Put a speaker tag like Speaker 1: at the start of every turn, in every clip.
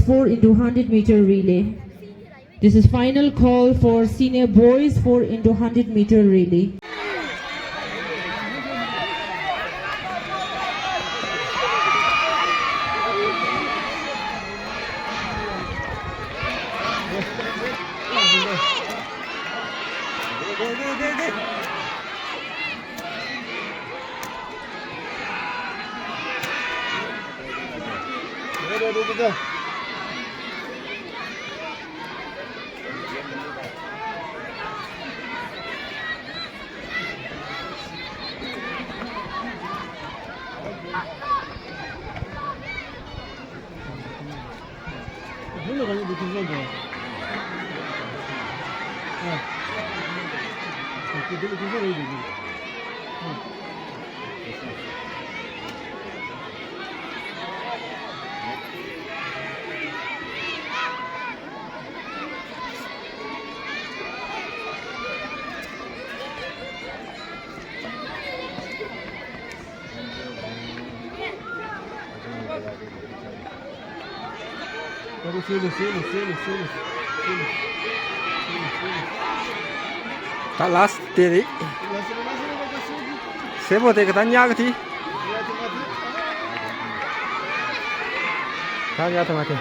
Speaker 1: 4 into 100-meter relay. This is final call for senior boys 4 into 100-meter relay.
Speaker 2: Tak last diri. Sebo te katanya ke ti? Tanya tu mati.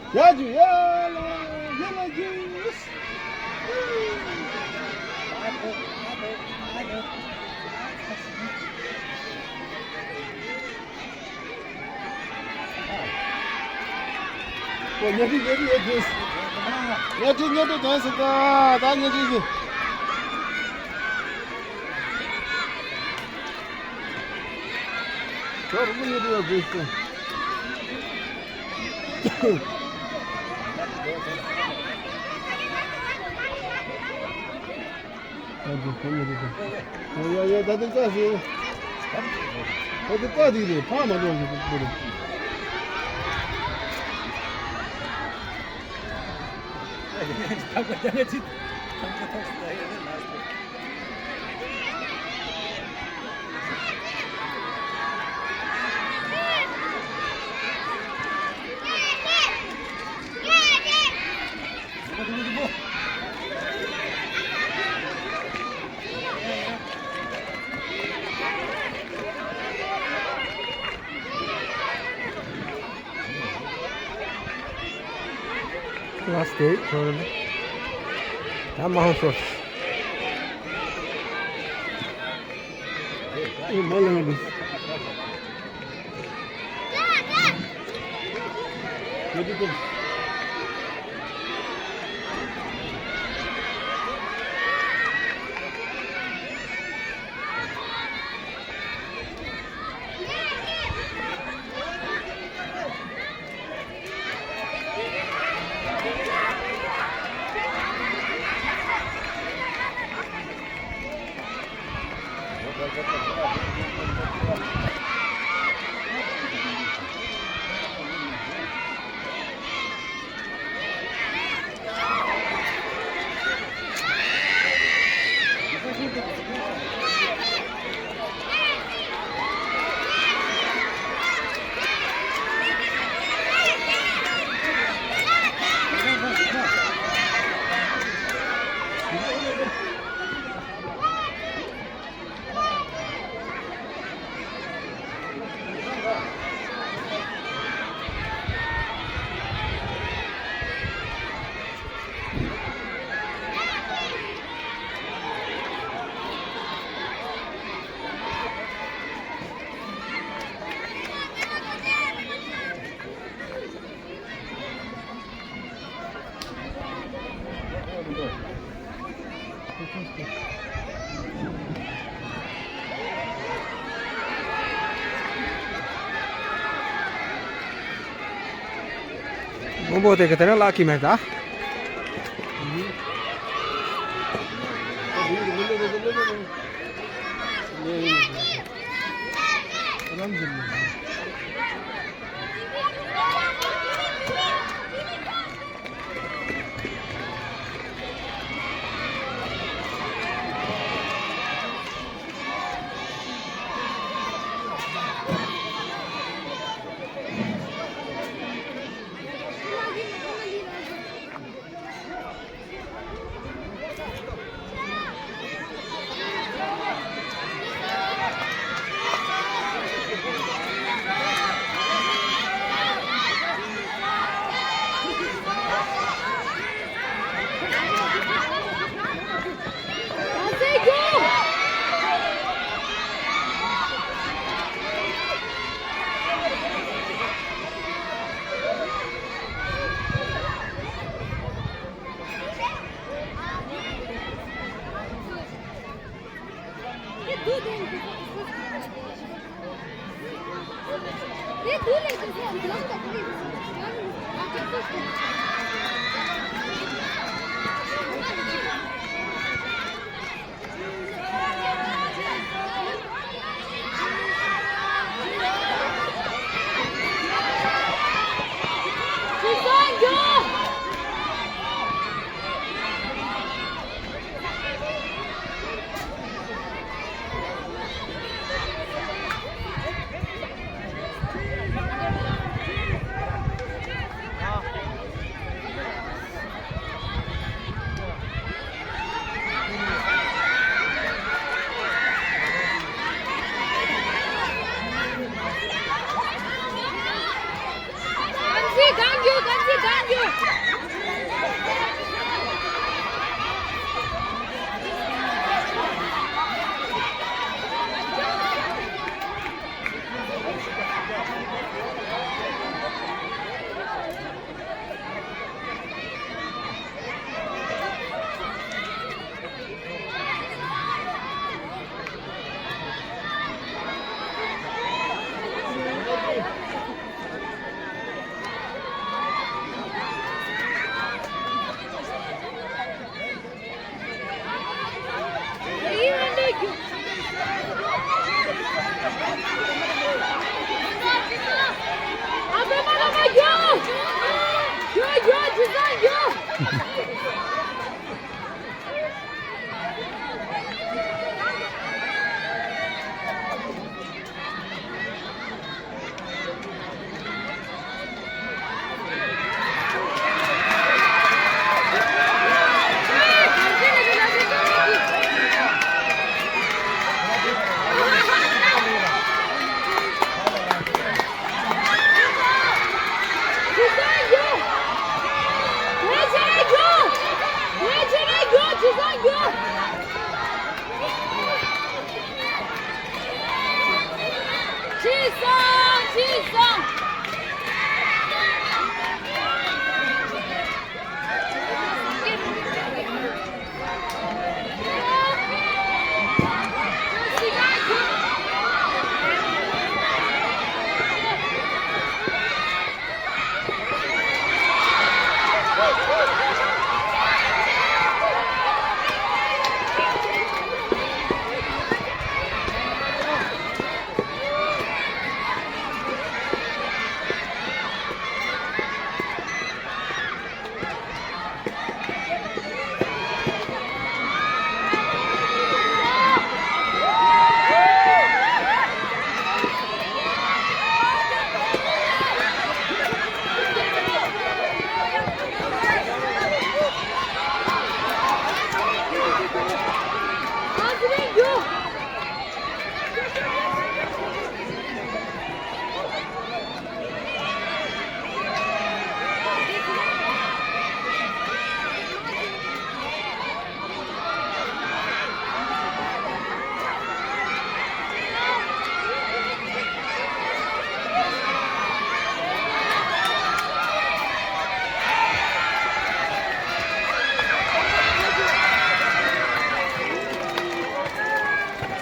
Speaker 3: Yaju, yalla juice. Nyati juice. Nyati dance ka, da nyati. Kar bu nyati juice. Ya dadı kası. Dadı kası değil. Tamam hadi oldu böyle.
Speaker 2: Last day, sorry. Tamam sos.
Speaker 3: Malam habis. Jadi tu.
Speaker 2: Mau buat kita nak laki mereka.
Speaker 3: Alhamdulillah.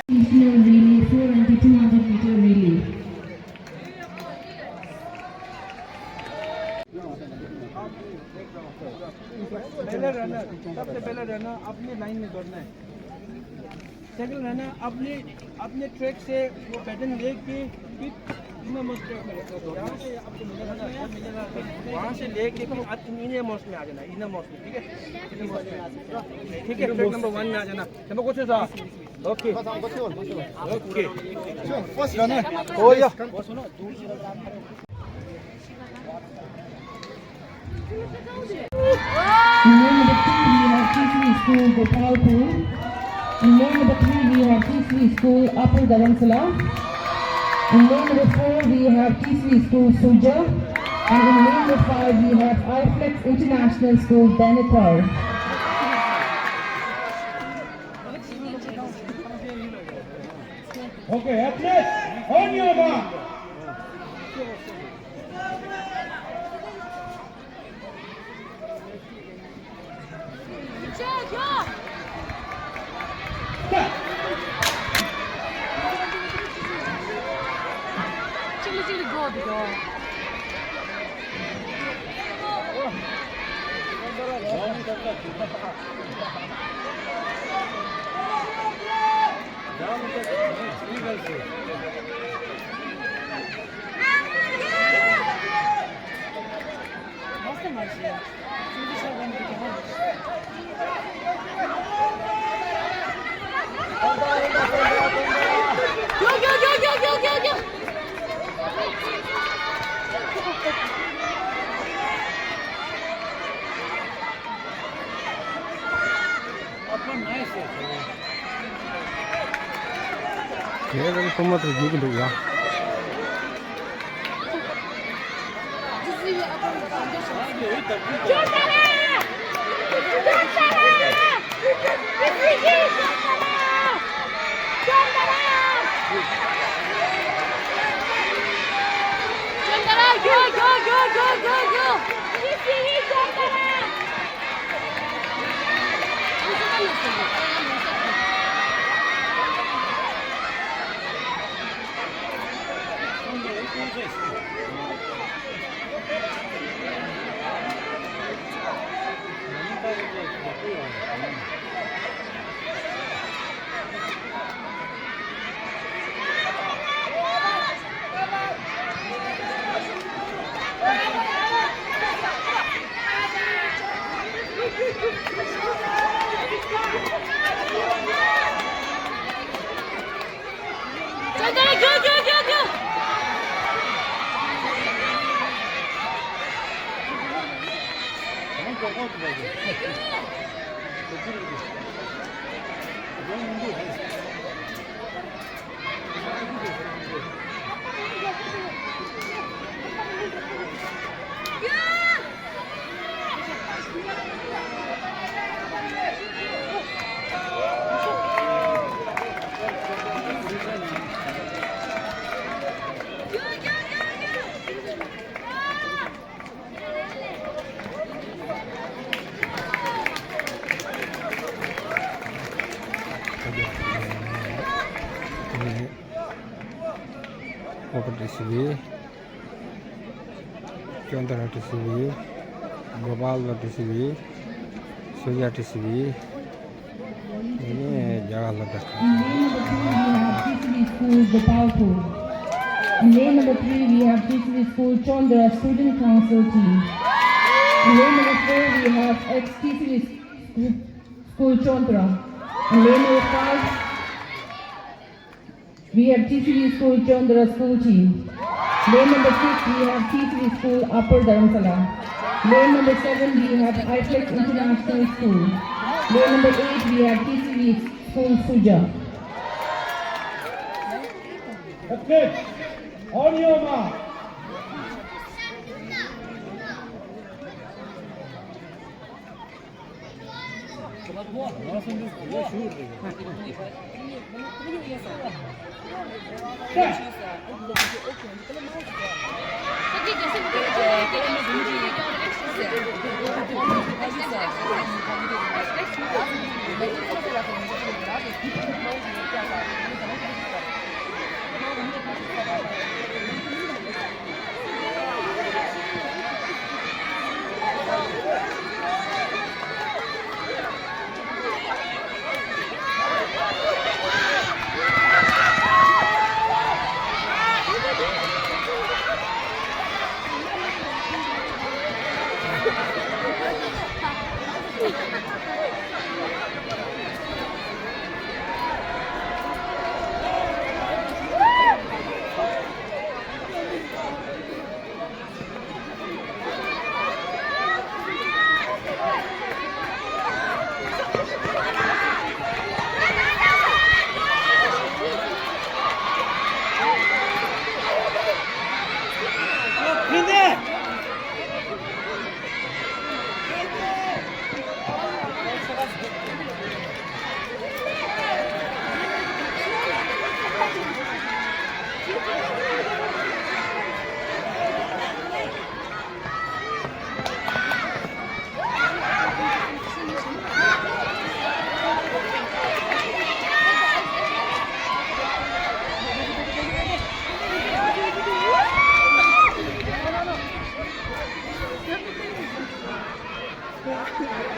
Speaker 1: National relay, 4 and the 200-meter relay.
Speaker 4: पहले runner सबसे पहले runner अपनी line में दौड़ना है। Second रहना अपने अपने ट्रैक से वो पैटर्न लेके फिर इनर मोस्ट ट्रैक में यहाँ से आपको मिलेगा वहाँ से लेके फिर आप इनर मोस्ट में आ जाना इनर मोस्ट में ठीक है इनर मोस्ट में ठीक है ट्रैक नंबर 1 में आ जाना नंबर कुछ सा ओके ओके
Speaker 3: फर्स्ट रनर
Speaker 4: हो या
Speaker 1: In lane number 2, we have TCV School Gopalpur. In lane number 3, we have TCV School Upper Dharamsala. In lane number 4, we have TCV School Suja. And in lane number 5, we have iFlex International School Banipur.
Speaker 4: Okay, athlete, on your mark.
Speaker 2: 걔는 토마토 누구야? TCV, Chandra TCV, Gopal TCV, Suja TCV. Ini jangan lepas.
Speaker 1: TCV School Gopalpur. In lane number 3, we have TCV School Chandra Student Council team. In lane number 4, we have ex-TCV School Chandra. In lane number 5, we have TCV School Chandra School team. Lane number 6, we have TCV School Upper Dharamsala. Lane number 7, we have iFlex International School. Lane number 8, we have TCV School Suja.
Speaker 4: Okay, on your mark.
Speaker 2: national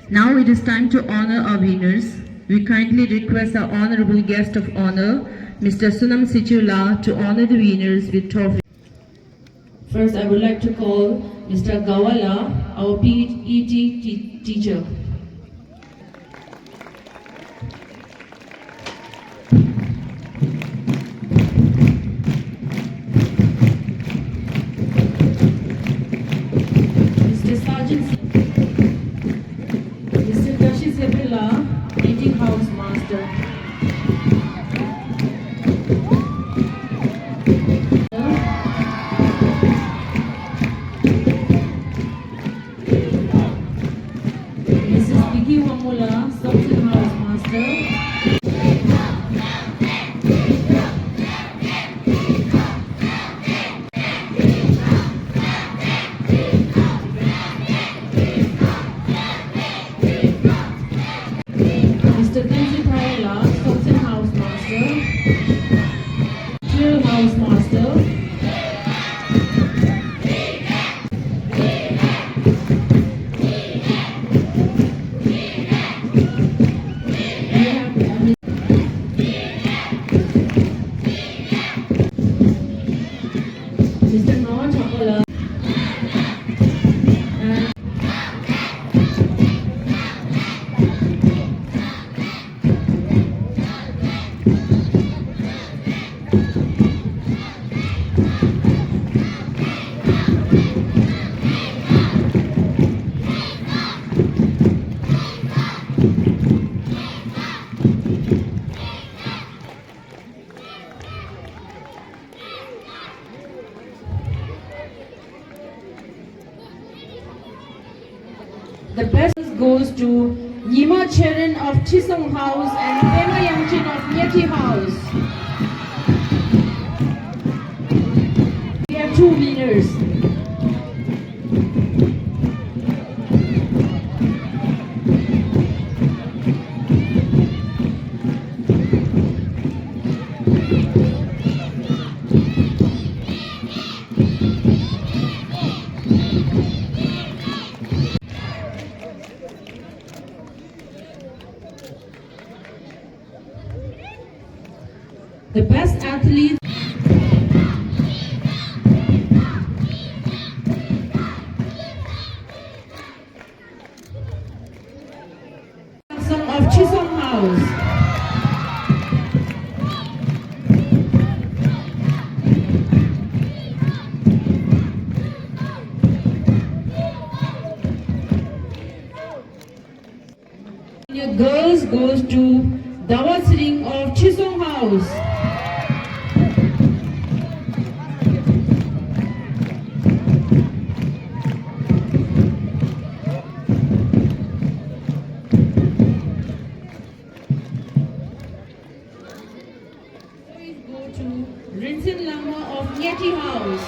Speaker 1: Now it is time to honor our winners. We kindly request our honorable guest of honor, Mr. Sunam Sichula, to honor the winners with trophy. First, I would like to call Mr. Gawala, our PET teacher. Mr. Sergeant Mr. Tashi Sebilla, Eating House Master. Mr. Yima Cheran of Chisong House and Pema Yangchin of Nyati House. We have two winners. The best athlete of Chisong House. Your girls goes to Dawat Singh of Chisong House. Boys go to Rinsen Lama of Nyati House.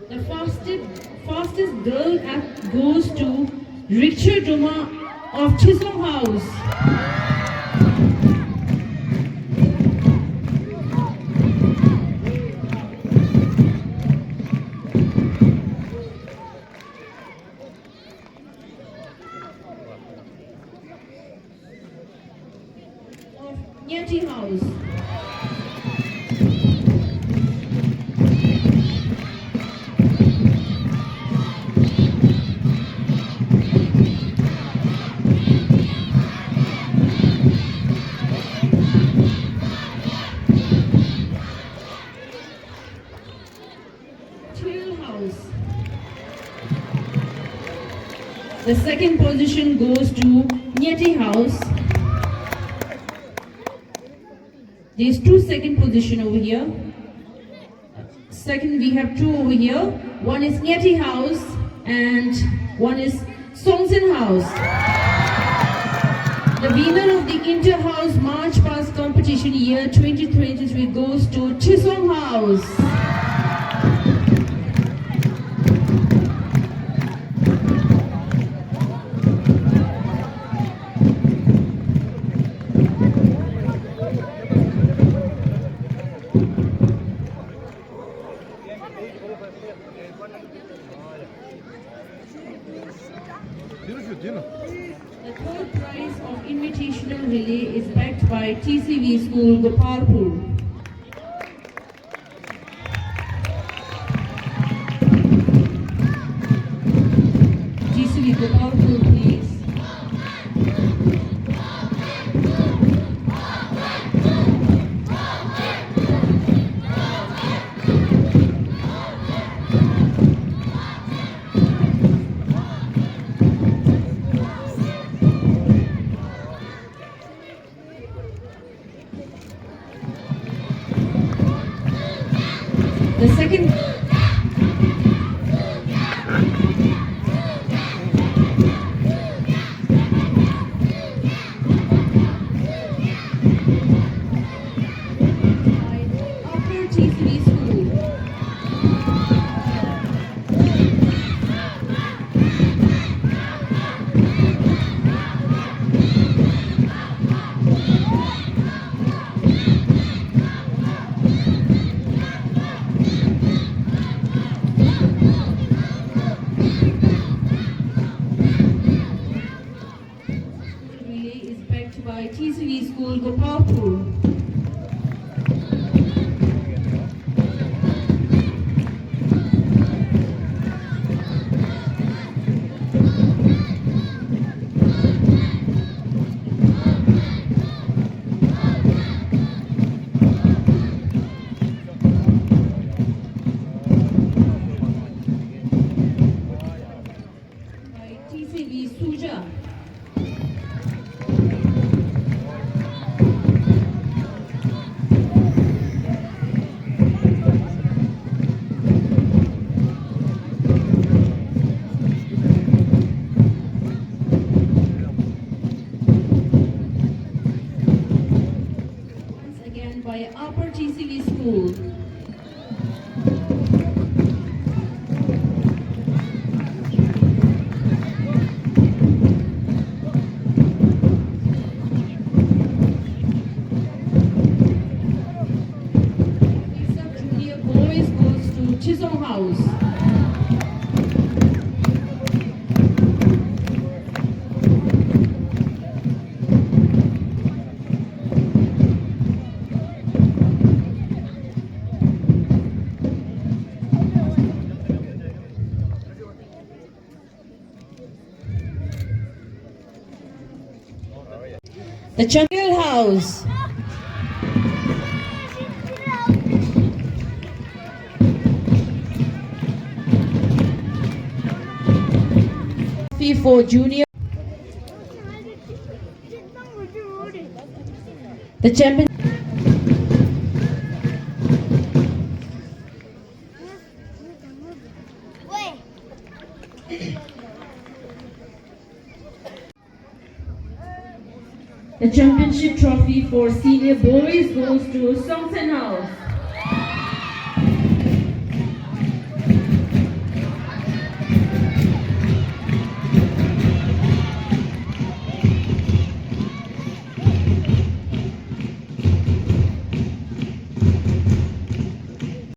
Speaker 1: The fastest girl goes to Riksha Duma of Chisong House. Of Nyati House. Till House. The second position goes to Nyati House. There's two second position over here. Second, we have two over here. One is Nyati House and one is Songsin House. The winner of the Inter-House March Past Competition year 2023 goes to Chisong House. The third prize of Invitational Relay is backed by TCV School, Gopalpur. TCV Gopalpur, please. The second Upper TCV School. Relay is backed by TCV School, Gopalpur. boys goes to Chisholm House. The Champion House. For junior. The champion. The championship trophy for senior boys goes to Songton House.